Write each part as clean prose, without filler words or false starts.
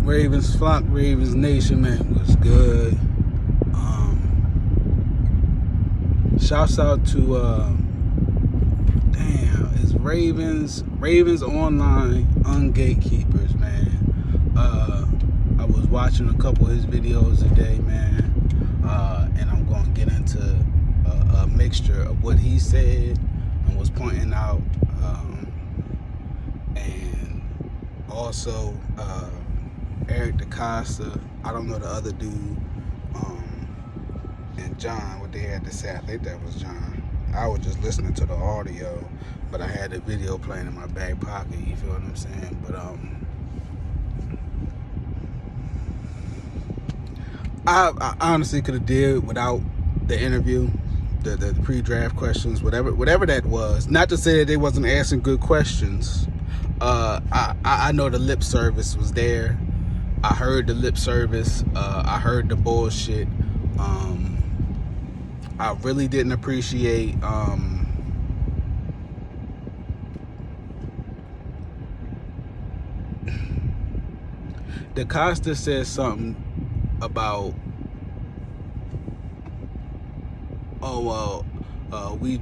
Ravens flock, Ravens Nation, man, was good. Shouts out to it's Ravens Online Ungatekeepers, man. I was watching a couple of his videos today, man, and I'm gonna get into a mixture of what he said and was pointing out, and also Eric DaCosta, I don't know the other dude, and John, what they had to say. I think that was John. I was just listening to the audio, but I had the video playing in my back pocket, you feel what I'm saying? But I honestly could have did without the interview, the pre-draft questions, whatever that was. Not to say that they wasn't asking good questions. I know the lip service was there. I heard the lip service. I heard the bullshit. I really didn't appreciate DaCosta said something about, we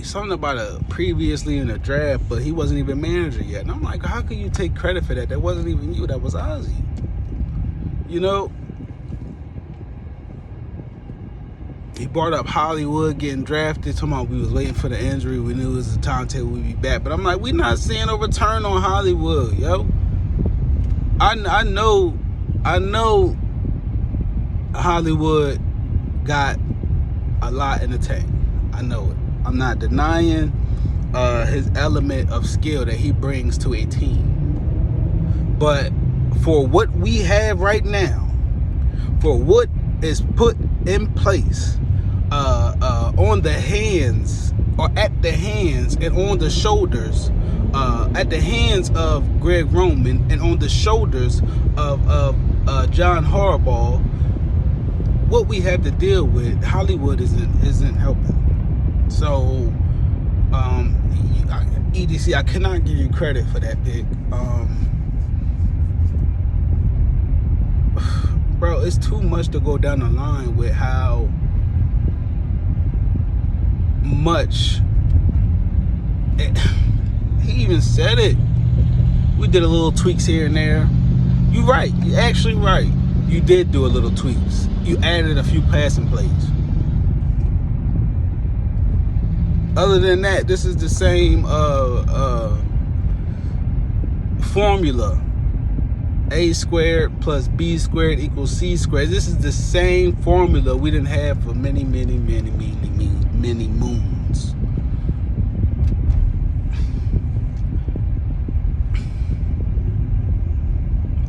something about a previously in the draft, but he wasn't even manager yet. And I'm like, how can you take credit for that? That wasn't even you. That was Ozzy. You know, he brought up Hollywood getting drafted, talking about we was waiting for the injury. We knew it was a timetable, we'd be back. But I'm like, we not seeing a return on Hollywood, yo. I know Hollywood got a lot in the tank. I know it. I'm not denying his element of skill that he brings to a team. But for what we have right now, for what is put in place on the hands, or at the hands and on the shoulders, at the hands of Greg Roman and on the shoulders of John Harbaugh, what we have to deal with, Hollywood isn't helping. So EDC, I cannot give you credit for that pick. Bro, it's too much to go down the line with how much he even said it. We did a little tweaks here and there. You're right. You're actually right. You did do a little tweaks. You added a few passing plays. Other than that, this is the same formula. A squared plus B squared equals C squared. This is the same formula we didn't have for many moons.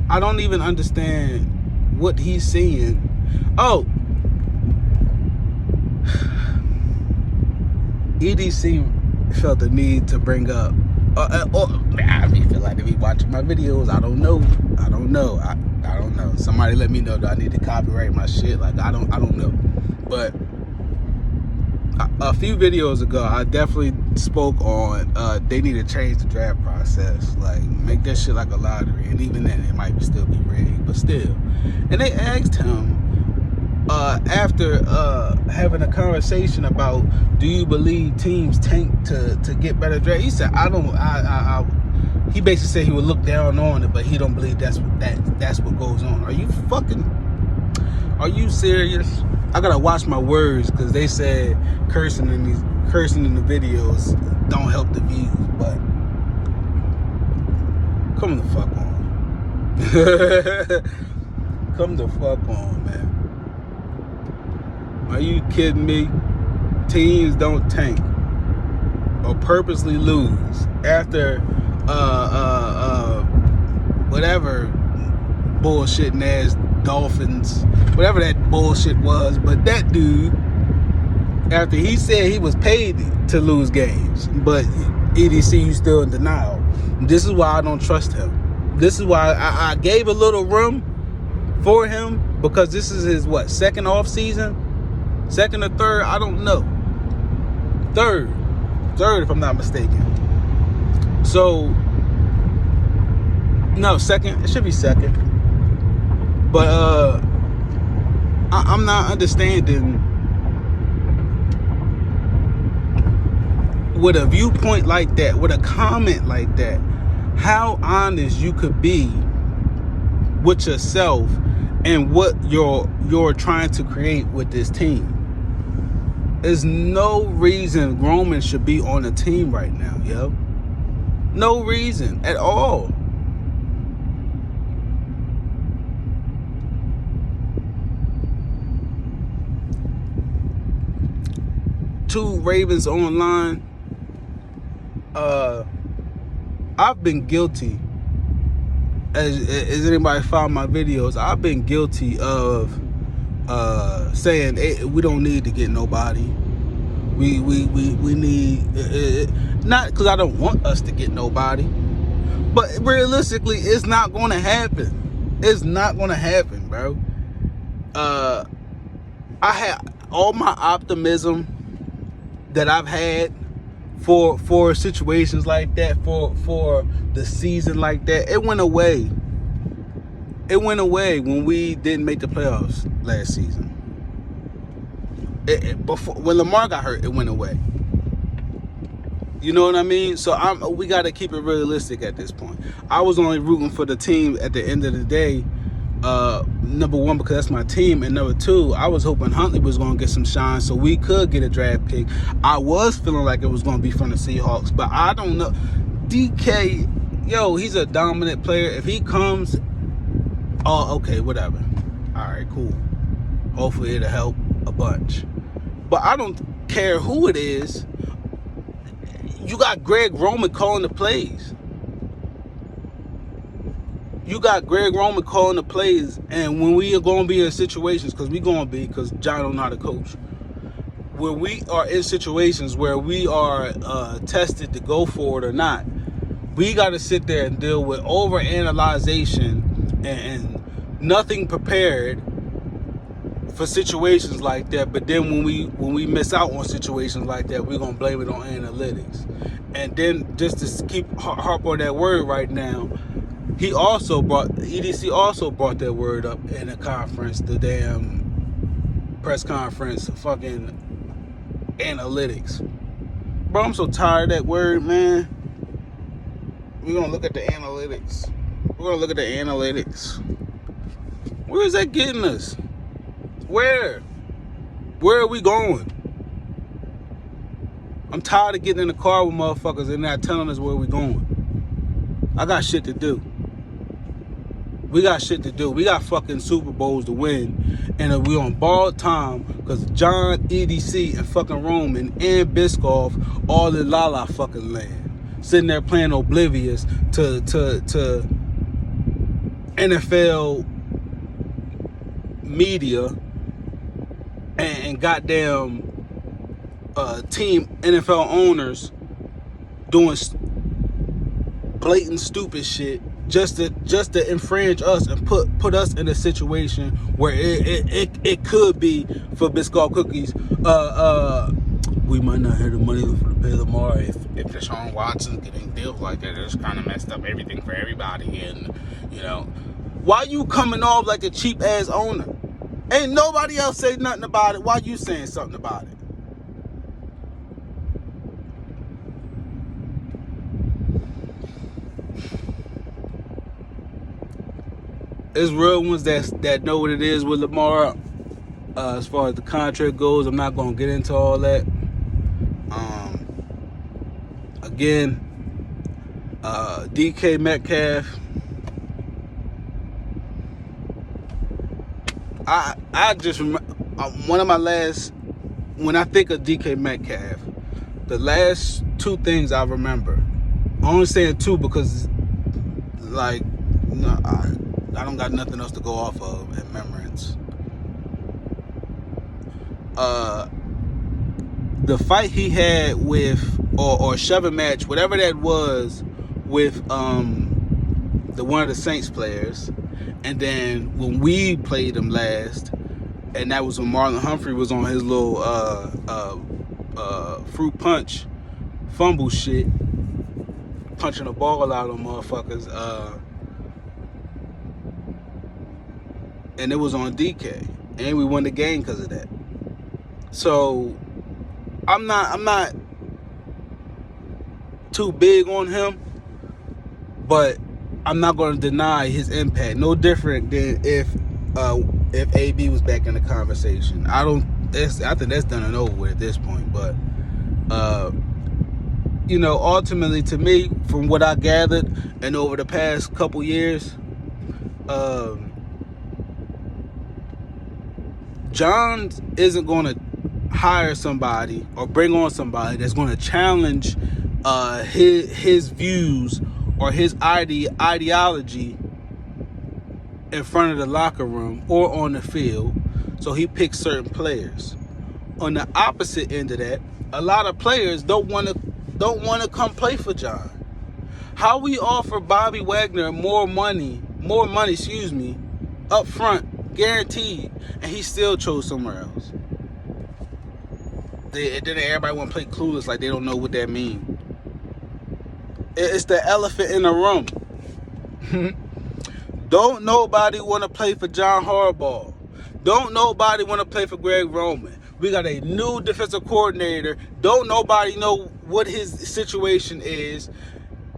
I don't even understand what he's saying. Oh, EDC felt the need to bring up. I feel like they be watching my videos. I don't know. I don't know. Somebody let me know that I need to copyright my shit. Like I don't know. But a few videos ago, I definitely spoke on they need to change the draft process. Like make that shit like a lottery. And even then, it might still be rigged, but still. And they asked him after having a conversation about, do you believe teams tank to get better draft? He said, he basically said he would look down on it, but he don't believe that's what goes on. Are you serious? I gotta watch my words because they said cursing in the videos don't help the views, but come the fuck on. Come the fuck on, man. Are you kidding me? Teams don't tank or purposely lose after whatever bullshitting ass Dolphins, whatever that bullshit was. But that dude, after he said he was paid to lose games, but EDC, you still in denial. This is why I don't trust him. This is why I gave a little room for him, because this is his second off season, second or third, I don't know. Third if I'm not mistaken. So no, second. It should be second. But I'm not understanding, with a viewpoint like that, with a comment like that, how honest you could be with yourself and what you're trying to create with this team. There's no reason Roman should be on the team right now, yo. No reason at all. To Ravens Online, I've been guilty, as anybody found my videos, I've been guilty of saying, hey, we don't need to get nobody. We need, not because I don't want us to get nobody, but realistically, it's not going to happen. It's not going to happen, bro. I had all my optimism that I've had for situations like that, for the season like that, it went away. It went away when we didn't make the playoffs last season. Before, when Lamar got hurt, it went away. You know what I mean? So we got to keep it realistic at this point. I was only rooting for the team at the end of the day. Number one, because that's my team, and number two, I was hoping Huntley was going to get some shine so we could get a draft pick. I was feeling like it was going to be from the Seahawks, but I don't know. DK, yo, he's a dominant player. If he comes, oh, okay, whatever. All right, cool. Hopefully it'll help a bunch. But I don't care who it is. You got Greg Roman calling the plays. You got Greg Roman calling the plays, and when we are going to be in situations, because we're going to be, because John don't know how to coach, where we are in situations where we are tested to go for it or not, we got to sit there and deal with overanalyzation and nothing prepared for situations like that. But then when we miss out on situations like that, we're going to blame it on analytics. And then just to keep harp on that word right now, EDC also brought that word up in a conference, the damn press conference, fucking analytics. Bro, I'm so tired of that word, man. We're going to look at the analytics. We're going to look at the analytics. Where is that getting us? Where? Where are we going? I'm tired of getting in the car with motherfuckers and not telling us where we're going. I got shit to do. We got shit to do. We got fucking Super Bowls to win. And we on borrowed time because John, EDC, and fucking Roman and Biscoff all in la fucking land. Sitting there playing oblivious to NFL media and goddamn team NFL owners doing blatant stupid shit just to infringe us and put us in a situation where it could be for Biscoff cookies. We might not have the money to pay Lamar if Deshaun Watson getting deals like that. It's kind of messed up everything for everybody. And you know, why you coming off like a cheap ass owner? Ain't nobody else say nothing about it. Why you saying something about it? There's real ones that know what it is with Lamar. As far as the contract goes, I'm not going to get into all that. Again, DK Metcalf. I just remember one of my last, when I think of DK Metcalf, the last two things I remember. I'm only saying two because, like, no, I don't got nothing else to go off of in remembrance. The fight he had with, or shoving match, whatever that was, with the one of the Saints players, and then when we played him last, and that was when Marlon Humphrey was on his little fruit punch fumble shit, punching the ball out of motherfuckers. and it was on DK, and we won the game because of that. So I'm not too big on him, but I'm not going to deny his impact. No different than if AB was back in the conversation. I think that's done and over with at this point. But ultimately, to me, from what I gathered, and over the past couple years, John isn't going to hire somebody or bring on somebody that's going to challenge his views or his ideology in front of the locker room or on the field. So he picks certain players. On the opposite end of that, a lot of players don't want to come play for John. How we offer Bobby Wagner more money, up front, guaranteed, and he still chose somewhere else. Then everybody want to play clueless like they don't know what that means. It's the elephant in the room. Don't nobody want to play for John Harbaugh. Don't nobody want to play for Greg Roman. We got a new defensive coordinator. Don't nobody know what his situation is.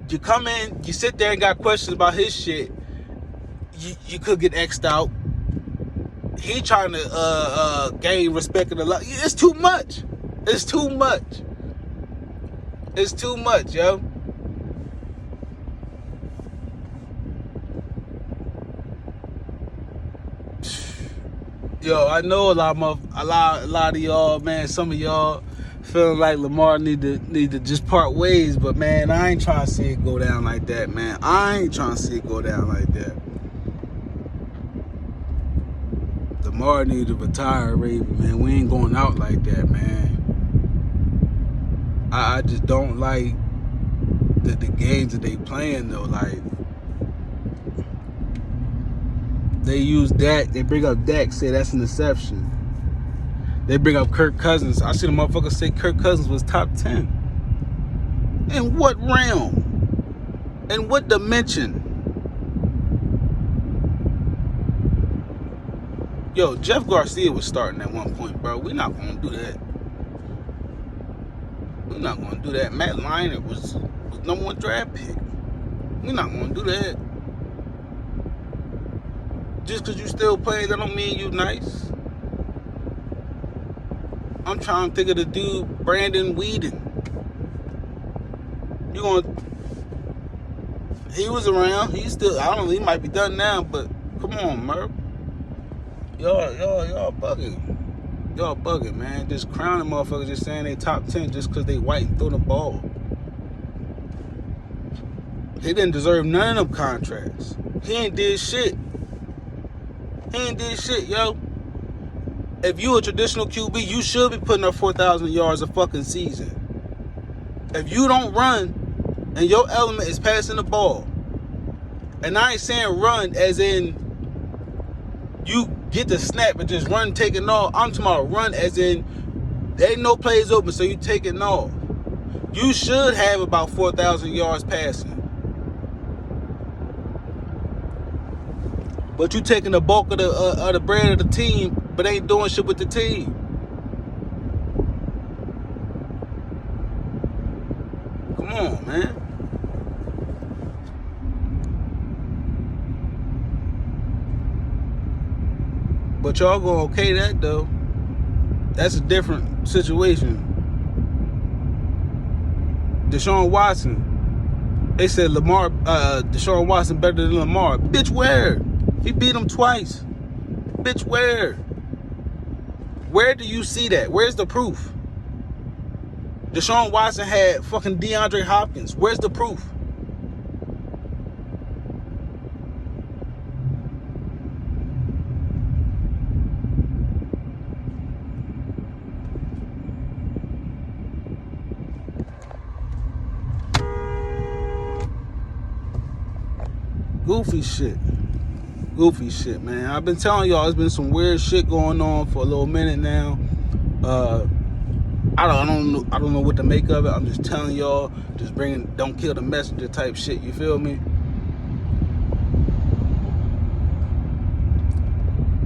You come in, you sit there and got questions about his shit. You could get X'd out. He trying to gain respect of the lot. It's too much. It's too much. It's too much, yo. Yo, I know a lot of y'all, man. Some of y'all feeling like Lamar need to just part ways, but man, I ain't trying to see it go down like that, man. I ain't trying to see it go down like that. Lamar need to retire, Raven, man. We ain't going out like that, man. I just don't like the games that they playing though. Like, they use Dak. They bring up Dak, say that's an exception. They bring up Kirk Cousins. I see the motherfucker say Kirk Cousins was top 10. In what realm? In what dimension? Yo, Jeff Garcia was starting at one point, bro. We're not going to do that. We're not going to do that. Matt Leinart was number 1 draft pick. We're not going to do that. Just because you still play, that don't mean you nice. I'm trying to think of the dude, Brandon Whedon. He was around. He's still, I don't know, he might be done now, but come on, Merv. Y'all bugging. Y'all bugging, man. Just crowning motherfuckers just saying they top 10 just because they white and throw the ball. He didn't deserve none of them contracts. He ain't did shit. He ain't did shit, yo. If you a traditional QB, you should be putting up 4,000 yards a fucking season. If you don't run and your element is passing the ball, and I ain't saying run as in you get the snap and just run taking off. I'm talking about run as in there ain't no plays open, so you taking off. You should have about 4,000 yards passing. But you taking the bulk of the bread of the team, but ain't doing shit with the team. Come on, man. But y'all gonna okay that though. That's a different situation. Deshaun Watson. They said Deshaun Watson better than Lamar. Bitch, where? He beat him twice. Bitch, where? Where do you see that? Where's the proof? Deshaun Watson had fucking DeAndre Hopkins. Where's the proof? Goofy shit, man. I've been telling y'all, there's been some weird shit going on for a little minute now. I don't know what to make of it. I'm just telling y'all, just don't kill the messenger type shit. You feel me?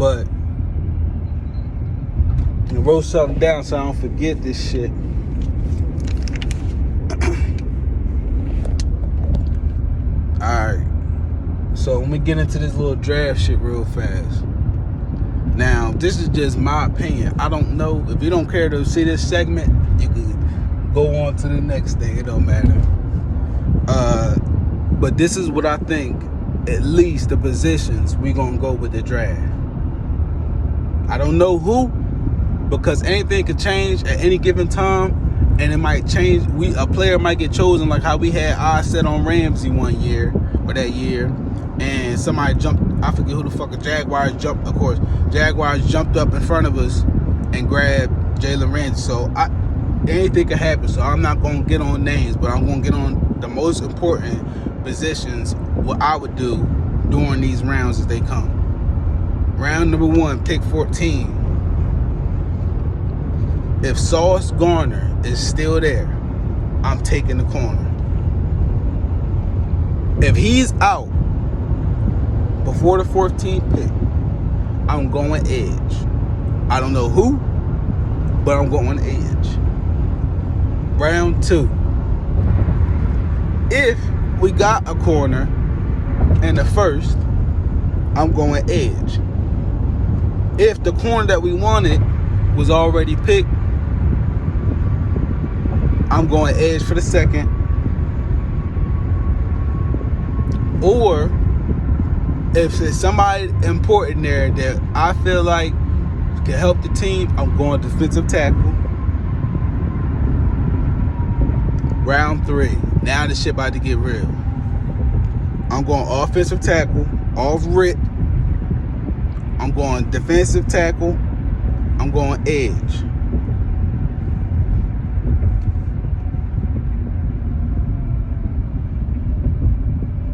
But I wrote something down so I don't forget this shit. Alright. So let me get into this little draft shit real fast. Now, this is just my opinion. I don't know. If you don't care to see this segment, you can go on to the next thing. It don't matter. But this is what I think, at least the positions we gonna go with the draft. I don't know who, because anything could change at any given time, and it might change. A player might get chosen, like how we had odds set on Ramsey one year or that year, and somebody jumped. I forget who the fuck. Jaguars jumped. Of course, Jaguars jumped up in front of us and grabbed Jalen Ramsey. So anything could happen. So I'm not gonna get on names, but I'm gonna get on the most important positions. What I would do during these rounds as they come. Round number 1, pick 14. If Sauce Gardner is still there, I'm taking the corner. If he's out before the 14th pick, I'm going edge. I don't know who, but I'm going edge. Round 2. If we got a corner in the first, I'm going edge. If the corner that we wanted was already picked, I'm going edge for the second. Or if there's somebody important there that I feel like can help the team, I'm going defensive tackle. Round 3. Now this shit about to get real. I'm going offensive tackle, off rip. I'm going defensive tackle. I'm going edge.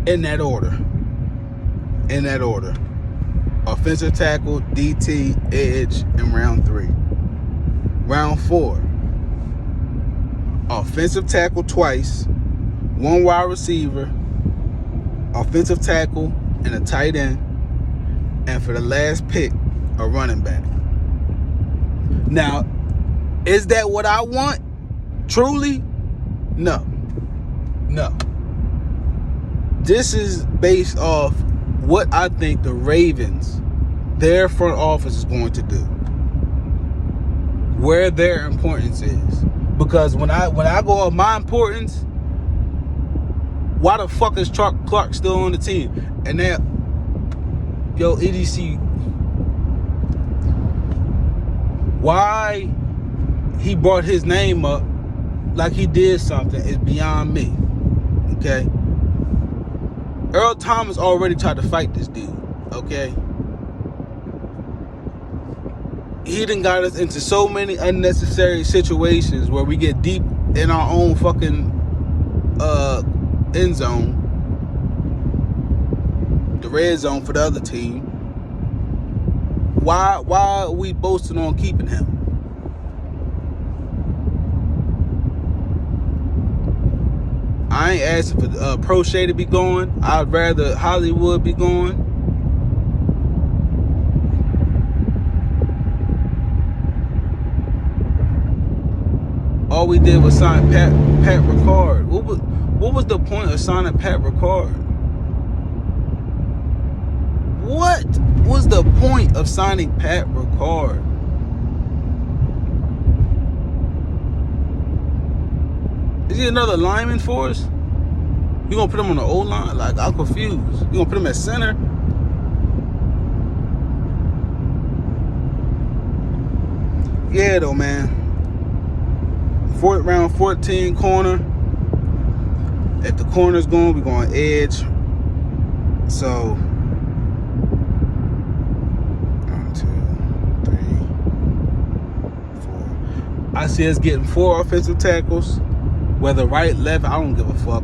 In that order. Offensive tackle, DT, edge, in round 3. Round 4. Offensive tackle twice, 1 wide receiver, offensive tackle, and a tight end. And for the last pick, a running back. Now, is that what I want? Truly? No. This is based off what I think the Ravens, their front office, is going to do. Where their importance is. Because when I go on my importance, why the fuck is Clark still on the team? And now, EDC, why he brought his name up like he did something is beyond me. Okay? Earl Thomas already tried to fight this dude. Okay? He done got us into so many unnecessary situations where we get deep in our own fucking end zone, the red zone for the other team. Why are we boasting on keeping him? I ain't asking for Prochet to be going. I'd rather Hollywood be going. All we did was sign Pat Ricard. What was the point of signing Pat Ricard? What was the point of signing Pat Ricard? Is he another lineman for us? You gonna put him on the O-line? Like, I'm confused. You gonna put him at center? Yeah, though, man. Round 14 corner. If the corner's going, we're going edge. So 1, 2, 3, 4. I see us getting 4 offensive tackles. Whether right, left, I don't give a fuck.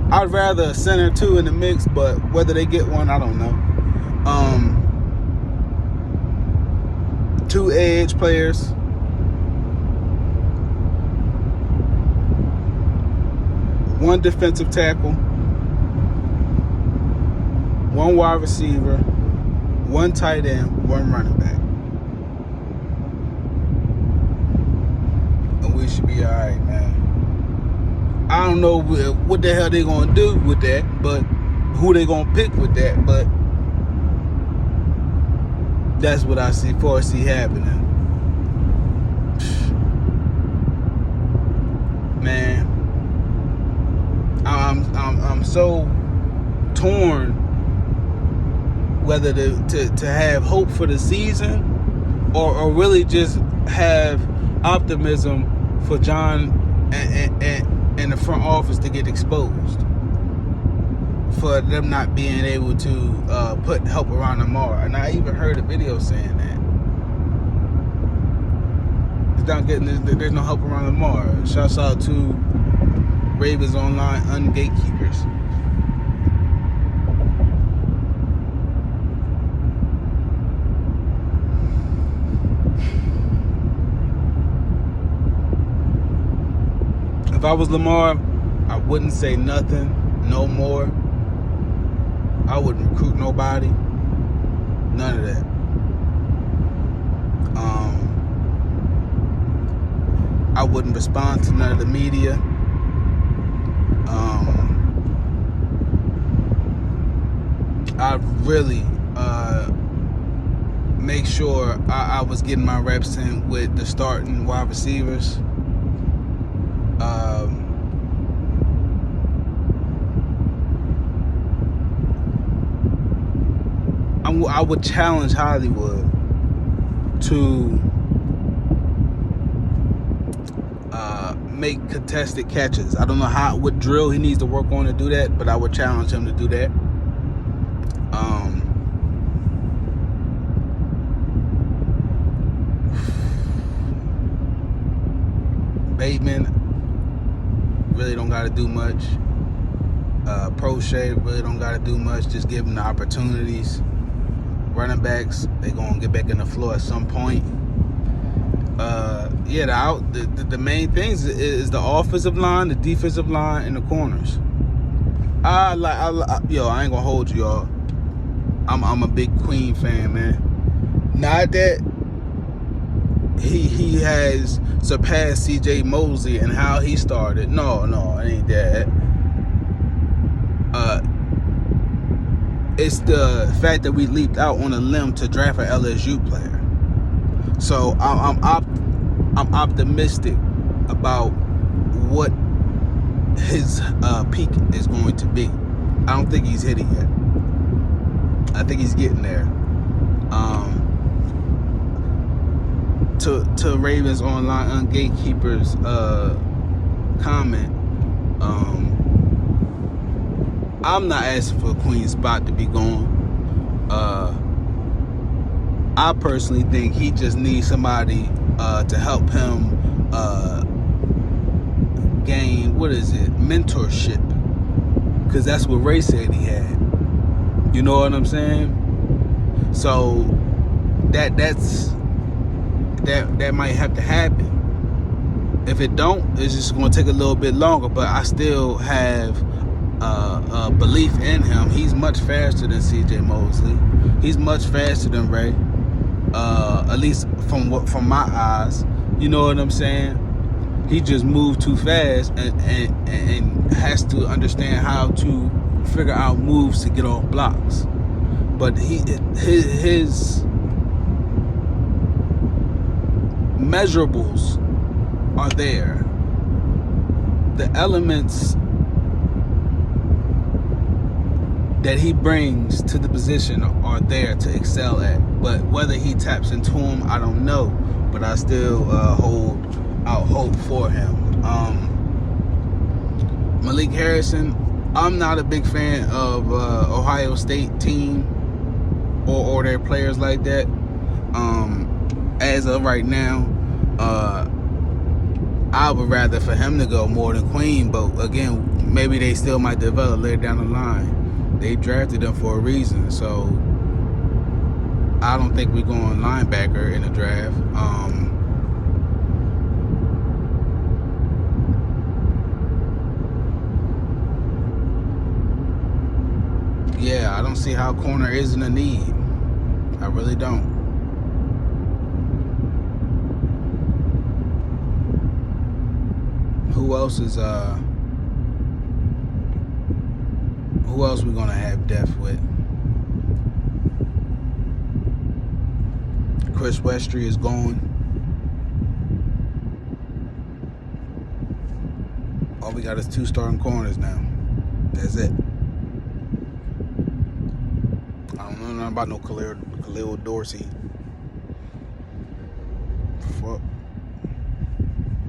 I'd rather a center 2 in the mix, but whether they get one, I don't know. 2 edge players. 1 defensive tackle. one wide receiver, one tight end, one running back. And we should be all right, man. I don't know what the hell they gonna do with that, but who they gonna pick with that, but that's what I foresee happening. Man, I'm so torn whether to have hope for the season or really just have optimism for John and the front office to get exposed for them not being able to put help around Lamar. And I even heard a video saying that there's no help around Lamar. Shouts out to Ravens Online Ungatekeepers. If I was Lamar, I wouldn't say nothing no more. I wouldn't recruit nobody. None of that. I wouldn't respond to none of the media. I'd really make sure I was getting my reps in with the starting wide receivers. I would challenge Hollywood to make contested catches. I don't know what drill he needs to work on to do that, but I would challenge him to do that. Bateman really don't got to do much. Prochet really don't got to do much. Just give him the opportunities. Running backs, they gonna get back in the floor at some point. The main things is the offensive line, the defensive line, and the corners. I ain't gonna hold you, y'all. I'm a big Queen fan, man. Not that he has surpassed C.J. Mosley and how he started. No, it ain't that. It's the fact that we leaped out on a limb to draft an LSU player. So I'm optimistic about what his peak is going to be. I don't think he's hit it yet. I think he's getting there. To Ravens Online Ungatekeepers comment, I'm not asking for a Queen spot to be gone. I personally think he just needs somebody to help him gain, mentorship. Because that's what Ray said he had. You know what I'm saying? So that might have to happen. If it don't, it's just going to take a little bit longer. But I still have belief in him. He's much faster than C.J. Mosley. He's much faster than Ray. At least from my eyes. You know what I'm saying? He just moved too fast and has to understand how to figure out moves to get off blocks. But his measurables are there. The elements that he brings to the position are there to excel at. But whether he taps into them, I don't know. But I still hold out hope for him. Malik Harrison, I'm not a big fan of Ohio State team or their players like that. As of right now, I would rather for him to go more than Queen. But again, maybe they still might develop later down the line. They drafted him for a reason, so I don't think we're going linebacker in the draft. yeah, I don't see how corner isn't a need. I really don't. Who else we gonna have depth with? Chris Westry is gone. All we got is 2 starting corners now. That's it. I don't know nothing about no Khalil Dorsey. Fuck.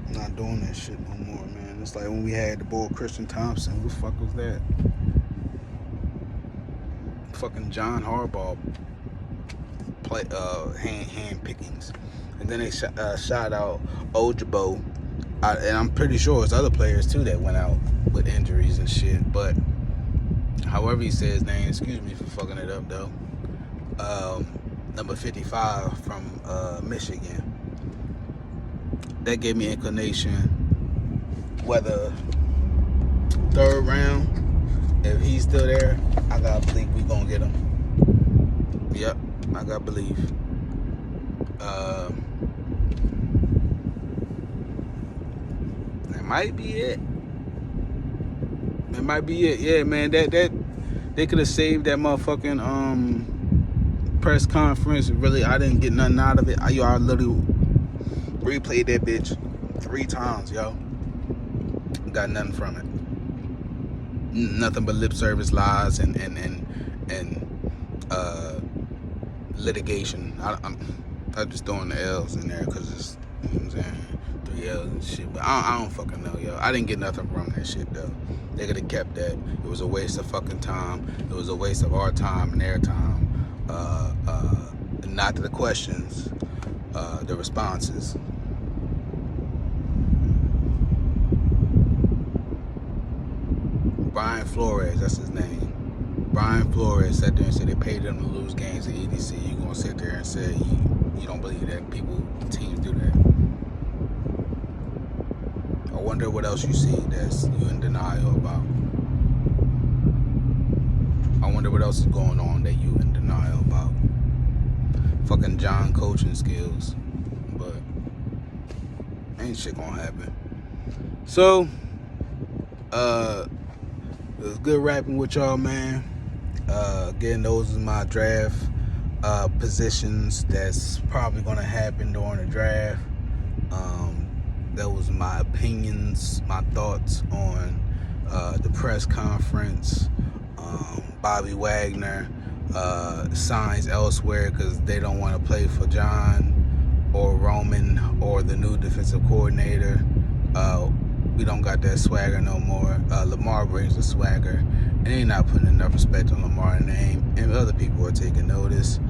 I'm not doing that shit no more, man. It's like when we had the boy Christian Thompson. Who the fuck was that? Fucking John Harbaugh play hand pickings. And then they shot out Ojabo. And I'm pretty sure it's other players too that went out with injuries and shit. But however he says his name, excuse me for fucking it up though. Number 55 from Michigan. That gave me inclination whether 3rd round, if he's still there, I gotta believe we gonna get him. Yep, I gotta believe. That might be it. That might be it. Yeah, man. That they could have saved that motherfucking press conference. Really, I didn't get nothing out of it. I literally replayed that bitch 3 times, yo. Got nothing from it. Nothing but lip service, lies, and litigation. I'm just throwing the L's in there because it's, you know what I'm saying, 3 L's and shit. But I don't fucking know, yo. I didn't get nothing from that shit though. They could have kept that. It was a waste of fucking time. It was a waste of our time and their time. Not the questions, the responses. Brian Flores, that's his name. Brian Flores sat there and said they paid them to lose games at EDC. You gonna sit there and say you don't believe that teams do that? I wonder what else you see that's you in denial about. I wonder what else is going on that you in denial about. Fucking John coaching skills, but ain't shit gonna happen. So, it was good rapping with y'all, man. Again, those are my draft positions that's probably gonna happen during the draft. That was my opinions, my thoughts on the press conference. Bobby Wagner signs elsewhere because they don't want to play for John or Roman or the new defensive coordinator. We don't got that swagger no more. Lamar brings the swagger, and they not putting enough respect on Lamar's name, and other people are taking notice.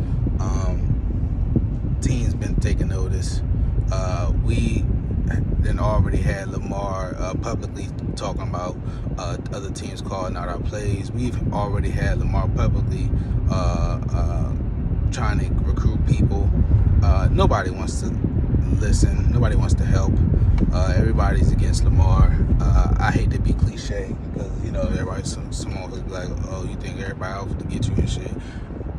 Teams been taking notice. We then already had Lamar publicly talking about other teams calling out our plays. We've already had Lamar publicly trying to recruit people. Nobody wants to listen. Nobody wants to help. Everybody's against Lamar. I hate to be cliche because, you know, someone was like, oh, you think everybody out to get you and shit.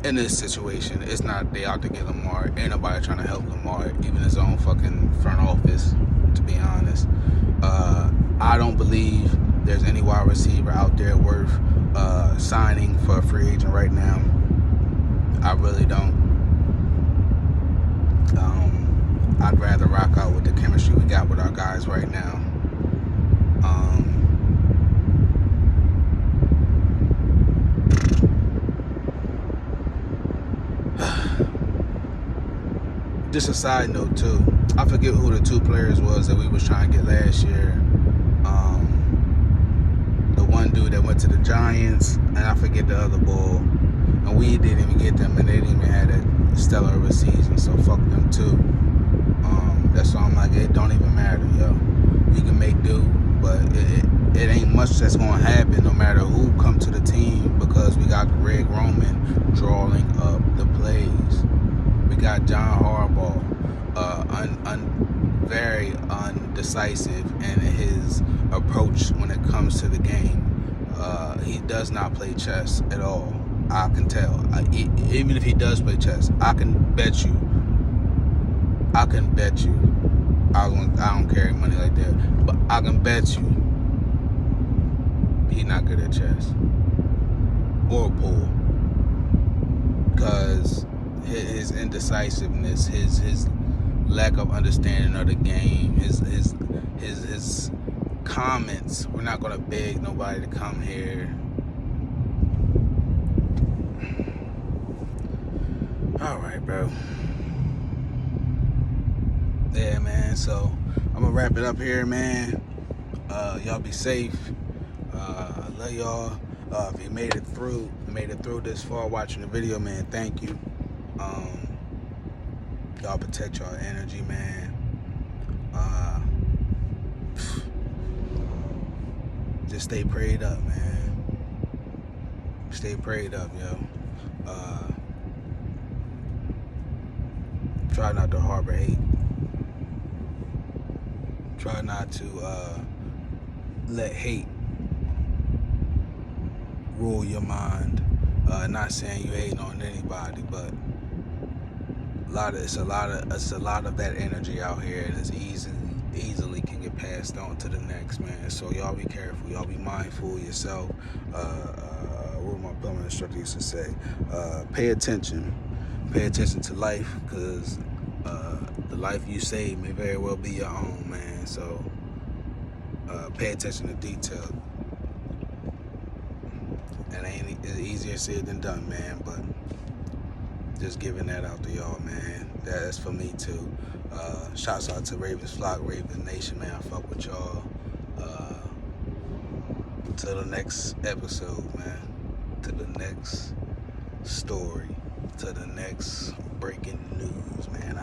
In this situation, it's not they out to get Lamar. Ain't nobody trying to help Lamar, even his own fucking front office, to be honest. I don't believe there's any wide receiver out there worth signing for a free agent right now. I really don't. I'd rather rock out with the chemistry we got with our guys right now. Just a side note too, I forget who the 2 players was that we was trying to get last year. The one dude that went to the Giants, and I forget the other bull. And we didn't even get them, and they didn't even have that stellar of a season, so fuck them too. That's why I'm like, it don't even matter, yo. We can make do, but it ain't much that's gonna happen no matter who come to the team, because we got Greg Roman drawing up the plays. We got John Harbaugh, very undecisive in his approach when it comes to the game. He does not play chess at all. I can tell. Even if he does play chess, I can bet you. I don't carry money like that, but I can bet you he's not good at chess or pool, because his indecisiveness, his lack of understanding of the game, his comments. We're not gonna beg nobody to come here. All right, bro. Yeah, man. So I'm gonna wrap it up here, man. Y'all be safe. I love y'all. If you made it through this far watching the video, man, thank you. Y'all protect y'all energy, man. Just stay prayed up, man. Stay prayed up, yo. Try not to harbor hate. Try not to let hate rule your mind. Not saying you hating on anybody, but it's a lot of that energy out here, and it's easily can get passed on to the next, man. So y'all be careful. Y'all be mindful of yourself. What my plumbing instructor used to say: pay attention to life, because the life you save may very well be your own, man. So pay attention to detail. And it's easier said than done, man, but just giving that out to y'all, man. That's for me too. Shouts out to Ravens Flock, Ravens Nation, man. I fuck with y'all. To the next episode, man. To the next story. To the next breaking news, man.